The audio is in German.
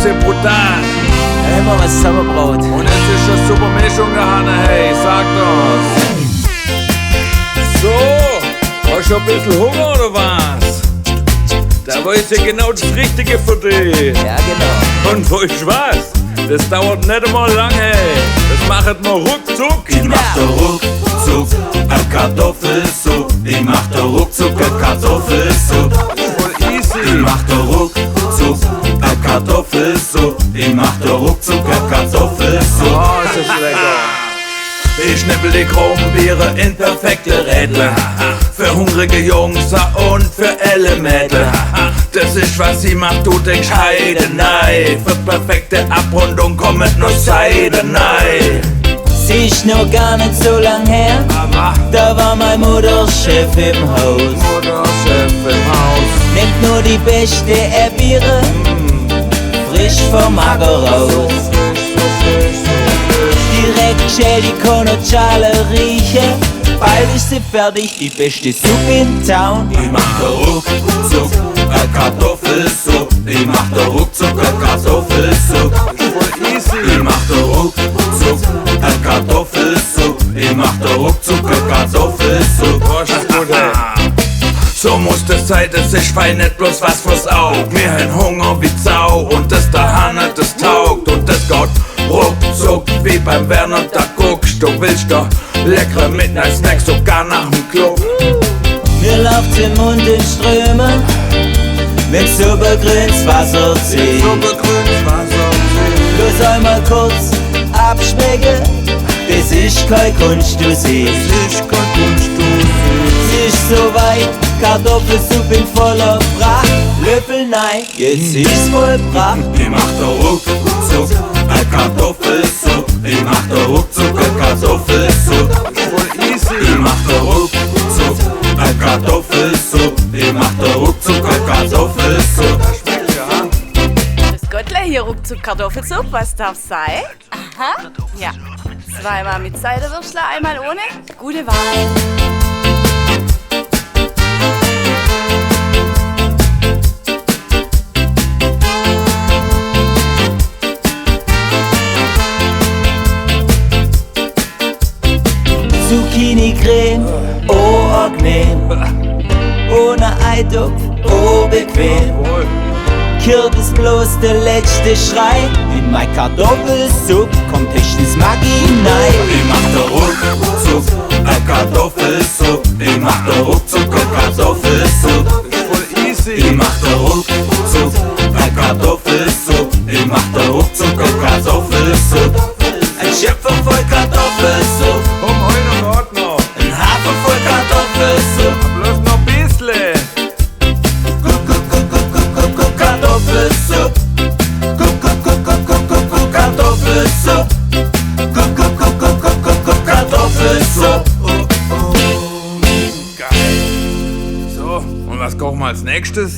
bisschen brutal. Hey, mal was Sauerbrot. Und es ist schon super Mischung gehabt, hey, sag doch. So, hast du schon ein bisschen Hunger oder was? Da weiß ich genau das Richtige für dich. Ja, genau. Und wo ich was? Das dauert nicht einmal lang, hey. Das macht man ruckzuck. Ich mach da ruckzuck a Kartoffelsuppe. Ich mach da ruckzuck a Kartoffelsuppe. Voll easy. Ich mach da ruckzuck a Kartoffelsuppe. Ich mach da ruckzuck a Kartoffelsuppe. Oh, ist das lecker. Ich schnippel die Krummbiere in perfekte Rädle. Für hungrige Jungs und für elle Mädel. Das ist was sie macht, du denkst Heidenei. Für perfekte Abrundung kommt nur Seidenei. Sie ist noch gar nicht so lang her, da war mein Mutterchef im Haus. Mutterchef im Haus. Nimmt nur die beste Biere, frisch vom Acker raus. Direkt schäl die Konotschale riechen, bald ist sie fertig, die beste Suppe in Town. Ich mach da ruckzuck a Kartoffelsuppe. Ich mach da ruckzuck a Kartoffelsuppe. Voll easy. Ich mach da ruckzuck a Kartoffelsuppe. Ich mach da ruckzuck a Kartoffelsuppe. Oh, ist das gut, ey. So muss das sein, das ist fein, nicht bloß was fürs Aug. Wir haben Hunger wie Sau und das da Hanne, das taugt. Und das geht ruckzuck wie beim Werner, da guckst. Du willst doch leckere Midnight-Snacks, sogar nach dem Club. Mir läuft's im Mund in Strömen, wenn supergrünes Wasser zieht. Supergrünes Wasser. Bloß einmal kurz abschmecken, das ist keine Kunst, du siehst. Ich kann Kunst, Es ist soweit, Kartoffelsuppe in voller Pracht. Löffel nein, jetzt ist's vollbracht. Ich mach da ruckzuck a Kartoffelsuppe. Ich mach da ruckzuck a Kartoffelsuppe. Voll easy. Ich mach da ruckzuck a Kartoffelsuppe. Ich mach da ruckzuck a Kartoffelsuppe. Schmeckt ja. Das Gottle hier ruckzuck Kartoffelsuppe, was darf sein? Aha, ja. Zweimal mit Seidewürschler, einmal ohne. Gute Wahl. Zucchini-Creme, oh angenehm. Ohne Eintopf, oh bequem. Voll. Kürbis bloß der letzte Schrei. In mein Kartoffelsuppe kommt höchstens Maggi nein. Ich mach da ruckzuck a Kartoffelsuppe. Ich mach da ruckzuck a Kartoffelsuppe. Voll easy. Ich mach da ruckzuck a Kartoffelsuppe. Ich mach da ruckzuck a Kartoffelsuppe. Ein Schöpfer voll Kartoffelsuppe. Heute und noch. Ein Hafer voll Kartoffelsuppe. Bloß noch ein bisschen. Kartoffelsuppe. Kartoffelsuppe. Kartoffelsuppe. Geil. So, und was kochen wir als nächstes?